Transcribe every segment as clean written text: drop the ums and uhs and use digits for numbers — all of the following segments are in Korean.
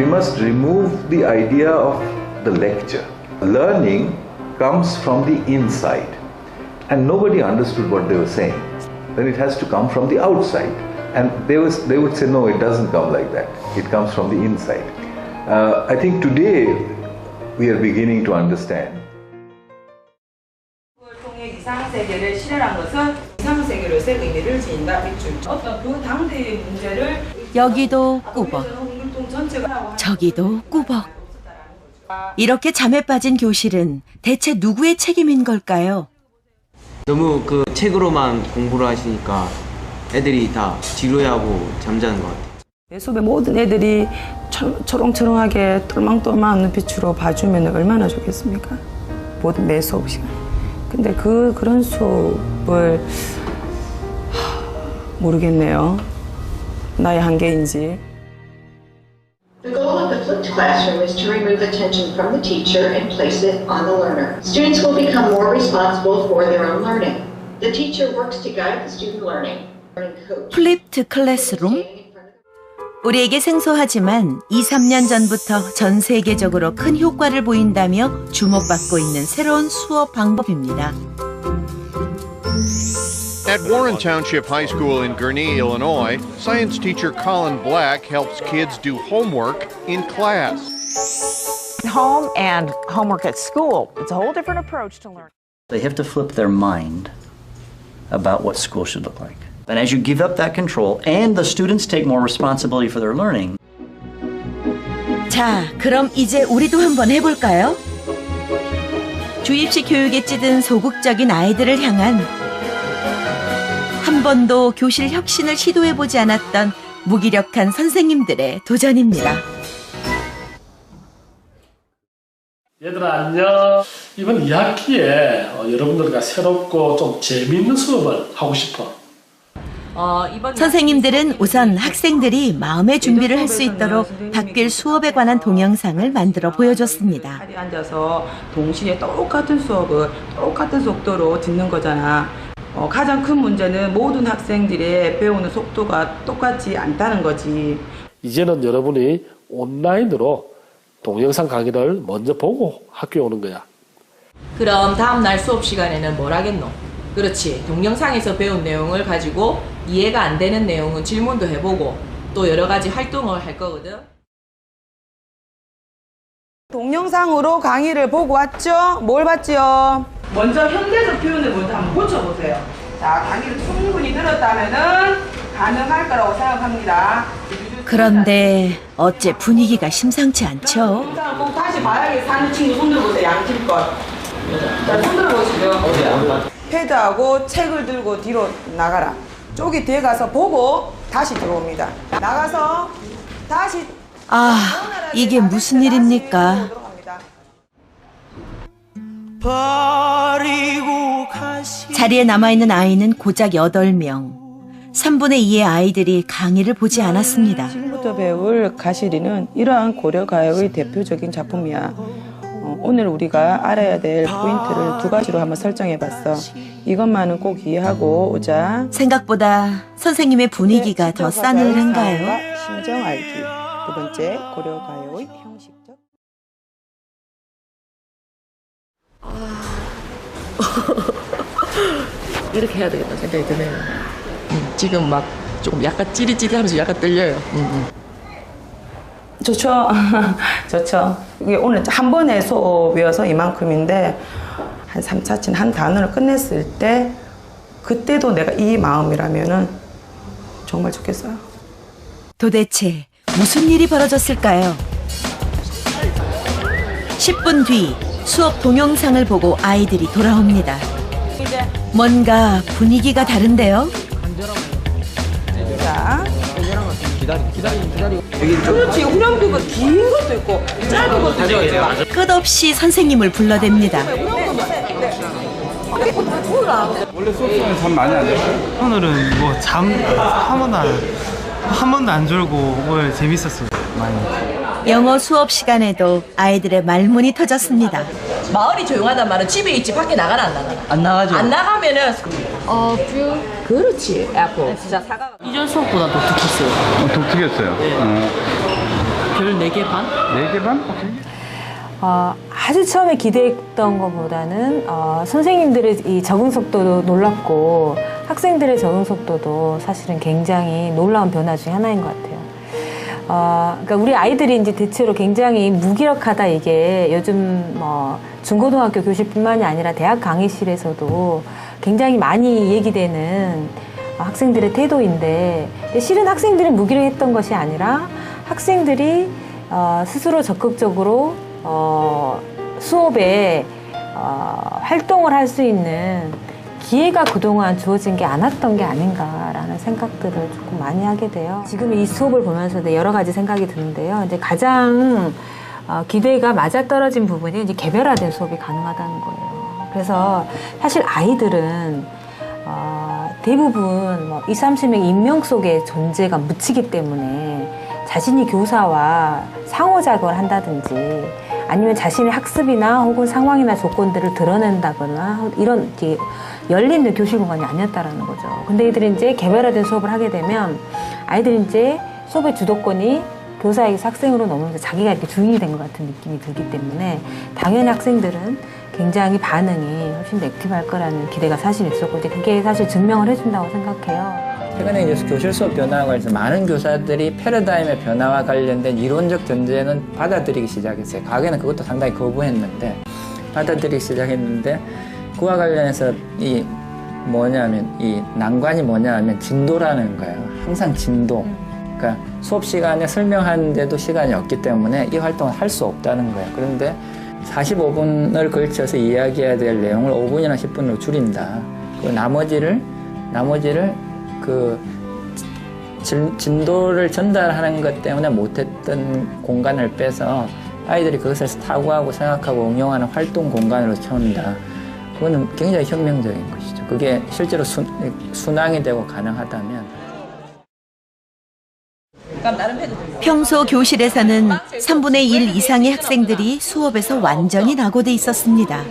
must remove the idea of the lecture. Learning comes from the inside, and nobody understood what they were saying. Then it has to come from the outside, and they would say, no, it doesn't come like that. It comes from the inside. I think today we are beginning to understand. 이상세계를 실현한 것은 이상세계로서의 의미를 지닌다. 어떤 그 당대의 문제를 여기도 꾸벅, 저기도 꾸벅. 이렇게 잠에 빠진 교실은 대체 누구의 책임인 걸까요? 너무 그 책으로만 공부를 하시니까 애들이 다 지루해하고 잠자는 것 같아요. 내 수업에 모든 애들이 초롱초롱하게 똘망똘망한 눈빛으로 봐주면 얼마나 좋겠습니까? 모든 매 수업 시간. 근데 그런 수업을 모르겠네요. 나의 한계인지. The goal of the flipped classroom is to remove attention from the teacher and place it on the learner. Students will become more responsible for their own learning. The teacher works to guide the student learning. 플립트 클래스룸? 우리에게 생소하지만 2, 3년 전부터 전 세계적으로 큰 효과를 보인다며 주목받고 있는 새로운 수업 방법입니다. At Warren Township High School in Gurnee, Illinois, science teacher Colin Black helps kids do homework in class. Home and homework at school. It's a whole different approach to learning. They have to flip their mind about what school should look like. And as you give up that control and the students take more responsibility for their learning. 자, 그럼 이제 우리도 한번 해볼까요? 주입식 교육에 찌든 소극적인 아이들을 향한 한 번도 교실 혁신을 시도해보지 않았던 무기력한 선생님들의 도전입니다. 얘들아 안녕. 이번 2학기에 여러분들과 새롭고 좀 재미있는 수업을 하고 싶어. 선생님들은 우선 학생들이 마음의 준비를 할 수 있도록 바뀔 수업에 관한 동영상을 만들어 보여줬습니다. 자리에 앉아서 동시에 똑같은 수업을 똑같은 속도로 듣는 거잖아. 가장 큰 문제는 모든 학생들의 배우는 속도가 똑같지 않다는 거지. 이제는 여러분이 온라인으로 동영상 강의를 먼저 보고 학교에 오는 거야. 그럼 다음날 수업 시간에는 뭘 하겠노? 그렇지, 동영상에서 배운 내용을 가지고 이해가 안 되는 내용은 질문도 해보고 또 여러 가지 활동을 할 거거든. 동영상으로 강의를 보고 왔죠? 뭘 봤죠? 먼저 현대적 표현을 먼저 한번 고쳐보세요. 자, 강의를 충분히 들었다면은 가능할 거라고 생각합니다. 그런데 어째 분위기가 심상치 않죠? 동영상을 꼭 다시 봐야겠어. 하는 친구 손 들어보세요. 양팀껏. 자, 손 들어보시죠. 패드하고 책을 들고 뒤로 나가라. 쪽이 뒤에 가서 보고 다시 들어옵니다. 나가서 다시. 이게 무슨 일입니까? 자리에 남아있는 아이는 고작 8명. 3분의 2의 아이들이 강의를 보지 않았습니다. 지금부터 배울 가시리는 이러한 고려가요의 대표적인 작품이야. 오늘 우리가 알아야 될 포인트를 2가지로 한번 설정해봤어. 이것만은 꼭 이해하고 오자. 생각보다 선생님의 분위기가 더 싸늘한가요? 심정 알기. 2번째, 고려가요의 형식적. 이렇게 해야 되겠다 생각이 드네요. 지금 막 조금 약간 찌릿찌릿하면서 약간 떨려요. 좋죠. 좋죠. 이게 오늘 한 번에 수업이어서 이만큼인데 한 3차쯤 한 단어를 끝냈을 때 그때도 내가 이 마음이라면은 정말 좋겠어요. 도대체 무슨 일이 벌어졌을까요? 10분 뒤 수업 동영상을 보고 아이들이 돌아옵니다. 뭔가 분위기가 다른데요? 자, 기다리고. 그렇지. 후렴구가 긴 것도 있고 짧은 것도 있고. 끝없이 선생님을 불러댑니다. 원래 수업 시간에 잠 많이 안 잤어요? 오늘은 뭐 잠 한 번도 안 졸고 오늘 재밌었어요. 많이. 영어 수업 시간에도 아이들의 말문이 터졌습니다. 마을이 조용하단 말은 집에 있지 밖에 나가나 안 나가나? 안 나가죠. 안 나가면은 그렇지. 애플. 진짜 사과가. 이전 수업보다 독특했어요. 독특했어요. 별 4개 반? 4개 반? 아주 처음에 기대했던 것보다는 선생님들의 이 적응 속도도 놀랍고 학생들의 적응 속도도 사실은 굉장히 놀라운 변화 중에 하나인 것 같아요. 그러니까 우리 아이들이 이제 대체로 굉장히 무기력하다 이게 요즘 뭐 중고등학교 교실뿐만이 아니라 대학 강의실에서도 굉장히 많이 얘기되는 학생들의 태도인데 실은 학생들이 무기력했던 것이 아니라 학생들이 스스로 적극적으로 수업에 활동을 할 수 있는 기회가 그동안 주어진 게 않았던 게 아닌가라는 생각들을 조금 많이 하게 돼요. 지금 이 수업을 보면서 여러 가지 생각이 드는데요. 이제 가장 기대가 맞아떨어진 부분이 이제 개별화된 수업이 가능하다는 거예요. 그래서 사실 아이들은 대부분 뭐 20, 30명 인명 속의 존재가 묻히기 때문에 자신이 교사와 상호작용을 한다든지 아니면 자신의 학습이나 혹은 상황이나 조건들을 드러낸다거나 이런 열린 교실 공간이 아니었다라는 거죠. 근데 이들이 이제 개별화된 수업을 하게 되면 아이들이 이제 수업의 주도권이 교사에게서 학생으로 넘어오면서 자기가 이렇게 주인이 된 것 같은 느낌이 들기 때문에 당연히 학생들은 굉장히 반응이 훨씬 더 액티브할 거라는 기대가 사실 있었고 이제 그게 사실 증명을 해준다고 생각해요. 최근에 이제 교실 수업 변화와 관련해서 많은 교사들이 패러다임의 변화와 관련된 이론적 전제는 받아들이기 시작했어요. 과거에는 그것도 상당히 거부했는데 받아들이기 시작했는데 그와 관련해서 이 난관이 뭐냐면 진도라는 거예요. 항상 진도. 그러니까 수업 시간에 설명하는데도 시간이 없기 때문에 이 활동을 할 수 없다는 거예요. 그런데 45분을 걸쳐서 이야기해야 될 내용을 5분이나 10분으로 줄인다. 그 나머지를 그 진도를 전달하는 것 때문에 못했던 공간을 빼서 아이들이 그것을 탁구하고 생각하고 응용하는 활동 공간으로 채운다. 그거는 굉장히 혁명적인 것이죠. 그게 실제로 순항이 되고 가능하다면. 평소 교실에서는 3분의 1 이상의 학생들이 수업에서 완전히 낙오돼 있었습니다.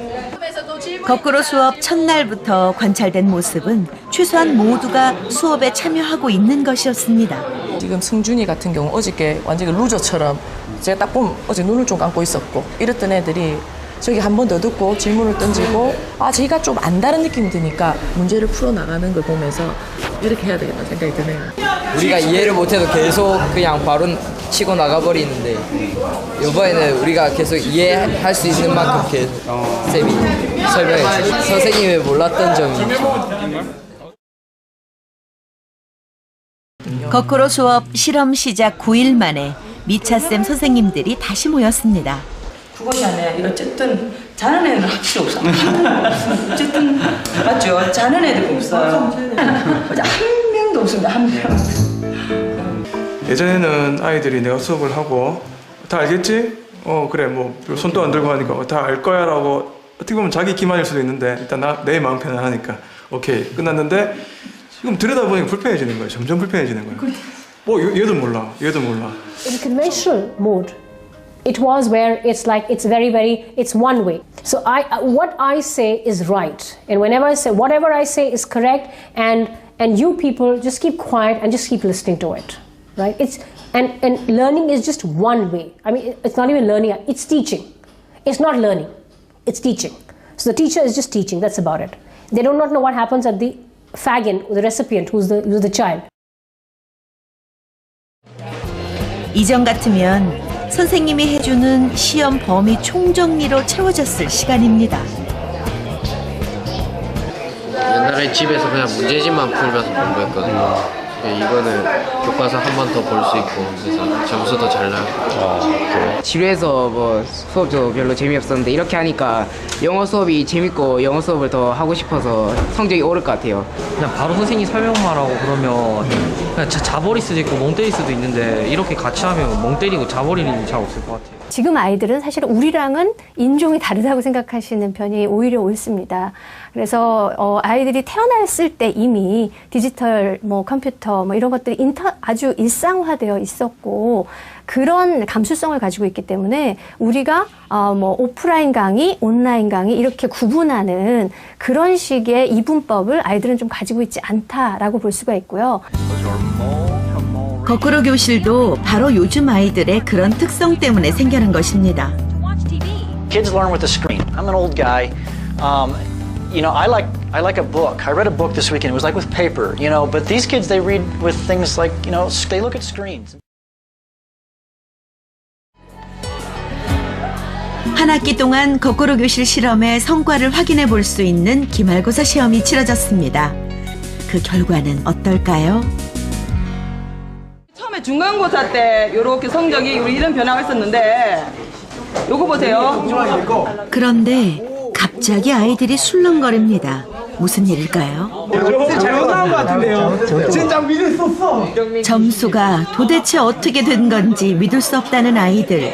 거꾸로 수업 첫날부터 관찰된 모습은 최소한 모두가 수업에 참여하고 있는 것이었습니다. 지금 승준이 같은 경우 어저께 완전히 루저처럼 제가 딱 보면 어제 눈을 좀 감고 있었고 이랬던 애들이 저기 한 번 더 듣고 질문을 던지고 제가 좀 안다는 느낌이 드니까 문제를 풀어나가는 걸 보면서 이렇게 해야 되겠다 생각이 드네요. 우리가 이해를 못해도 계속 그냥 바로 치고 나가버리는데 이번에는 우리가 계속 이해할 수 있는 만큼 계속 쌤이 설명해 주시고 선생님이 몰랐던 점이 거꾸로 수업 실험 시작 9일 만에 미차쌤 선생님들이 다시 모였습니다. 그것이 아니라 어쨌든 자는 애는 확실히 없어. 어쨌든 맞죠? 자는 애들 없어요. 한 명도 없습니다. 한 명. 예전에는 아이들이 내가 수업을 하고 다 알겠지? 그래 뭐 손도 안 들고 하니까 다 알 거야 라고 어떻게 보면 자기 기만일 수도 있는데 일단 내 마음 편안하니까 오케이 끝났는데 지금 들여다보니까 불편해지는 거예요. 점점 불편해지는 거예요. 얘도 몰라. In conventional mode, it was where it's like it's it's one way. So what I say is right, and whenever I say whatever I say is correct, and you people just keep quiet and just keep listening to it, right? And learning is just one way. I mean, it's not even learning; it's teaching. It's not learning; it's teaching. So the teacher is just teaching. That's about it. They do not know what happens at the fag-in, the recipient, who's the child. 이전 같으면 선생님이 해주는 시험 범위 총정리로 채워졌을 시간입니다. 옛날에 집에서 그냥 문제집만 풀면서 공부했거든요. 이거는 교과서 한 번 더 볼 수 있고 그래서 점수도 잘 나고. 지루해서 뭐 수업도 별로 재미없었는데 이렇게 하니까 영어 수업이 재밌고 영어 수업을 더 하고 싶어서 성적이 오를 것 같아요. 그냥 바로 선생님 설명만 하고 그러면 그냥 자버릴 수도 있고 멍 때릴 수도 있는데 이렇게 같이 하면 멍 때리고 자버리는 일이 잘 없을 것 같아요. 지금 아이들은 사실 우리랑은 인종이 다르다고 생각하시는 편이 오히려 옳습니다. 그래서 아이들이 태어났을 때 이미 디지털, 컴퓨터 이런 것들이 아주 일상화되어 있었고 그런 감수성을 가지고 있기 때문에 우리가 오프라인 강의, 온라인 강의 이렇게 구분하는 그런 식의 이분법을 아이들은 좀 가지고 있지 않다라고 볼 수가 있고요. 거꾸로 교실도 바로 요즘 아이들의 그런 특성 때문에 생겨난 것입니다. Kids learn with the screen. I'm an old guy. You know, I like a book. I read a book this weekend. It was like with paper, you know, but these kids, they read with things like, you know, they look at screens. 한 학기 동안 거꾸로 교실 실험의 성과를 확인해 볼 수 있는 기말고사 시험이 치러졌습니다. 그 결과는 어떨까요? 처음에 중간고사 때 이렇게 성적이 이런 변화가 있었는데 요거 보세요. 그런데 갑자기 아이들이 술렁거립니다. 무슨 일일까요? 잘못 나온 것 같은데요. 진짜 믿을 수 없어. 점수가 도대체 어떻게 된 건지 믿을 수 없다는 아이들.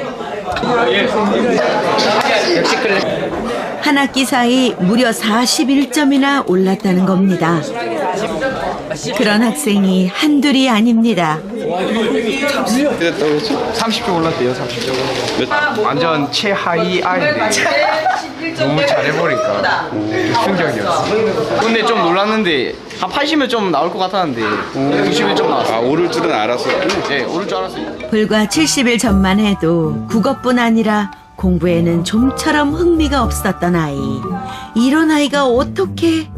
한 학기 사이 무려 41점이나 올랐다는 겁니다. 그런 학생이 한둘이 아닙니다. 30점 올랐대요, 30점. 완전 최하위 아이인데 너무 잘해버리니까 충격이었어. 근데 좀 놀랐는데 한 80면 좀 나올 것 같았는데 90은 좀 나왔어. 아, 오를 줄은 알았어요? 네, 오를 줄 알았어요. 불과 70일 전만 해도 국어뿐 아니라 공부에는 좀처럼 흥미가 없었던 아이. 이런 아이가 어떻게...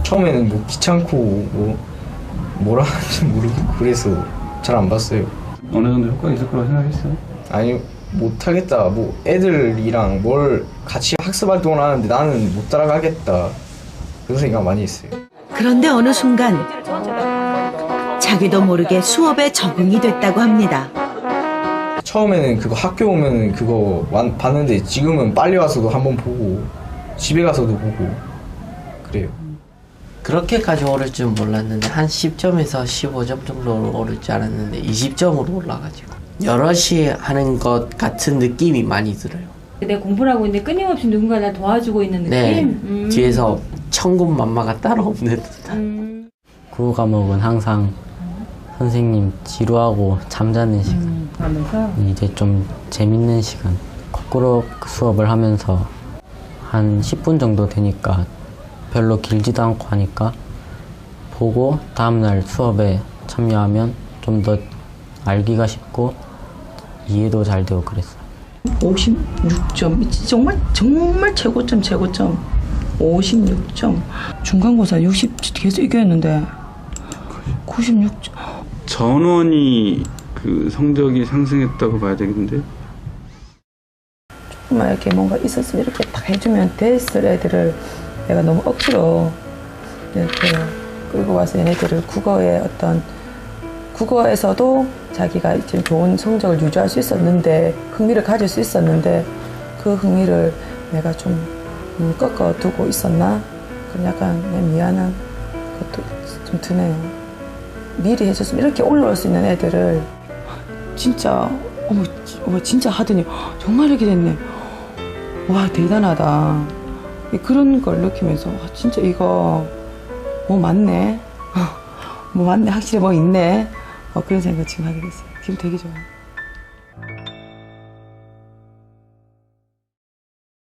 처음에는 뭐 귀찮고 뭐라 하는지 모르고 그래서 잘 안 봤어요. 어느 정도 효과가 있을 거라고 생각했어요? 아니 못하겠다. 뭐 애들이랑 뭘 같이 학습 활동을 하는데 나는 못 따라가겠다. 그런 생각 많이 했어요. 그런데 어느 순간 자기도 모르게 수업에 적응이 됐다고 합니다. 처음에는 그거 학교 오면은 그거 봤는데 지금은 빨리 와서도 한번 보고 집에 가서도 보고 그래요. 그렇게까지 오를 줄 몰랐는데 한 10점에서 15점 정도로 오를 줄 알았는데 20점으로 올라가지고 여럿이 하는 것 같은 느낌이 많이 들어요. 내가 공부를 하고 있는데 끊임없이 누군가 날 도와주고 있는 느낌? 네, 뒤에서 천군만마가 따로 없는 듯한. 국어 과목은 항상 선생님 지루하고 잠자는 시간, 이제 좀 재밌는 시간. 거꾸로 수업을 하면서 한 10분 정도 되니까 별로 길지도 않고 하니까 보고 다음날 수업에 참여하면 좀 더 알기가 쉽고 이해도 잘 되고 그랬어요. 56점. 정말 최고점. 56점. 중간고사 60 계속 이겼는데 96점. 전원이 그 성적이 상승했다고 봐야 되겠는데? 조금만 이렇게 뭔가 있었으면 이렇게 딱 해주면 됐을 애들을 내가 너무 억지로 이렇게 끌고 와서 얘네들을 국어에서도 자기가 이제 좋은 성적을 유지할 수 있었는데 흥미를 가질 수 있었는데 그 흥미를 내가 좀 꺾어두고 있었나? 그런 약간 미안한 것도 좀 드네요. 미리 해줬으면 이렇게 올라올 수 있는 애들을 진짜 어머 진짜 하더니 정말 이렇게 됐네. 와 대단하다. 그런 걸 느끼면서 진짜 이거 뭐 맞네. 뭐 맞네. 확실히 뭐 있네. 그런 생각 지금 하게 됐어요. 기분 되게 좋아요.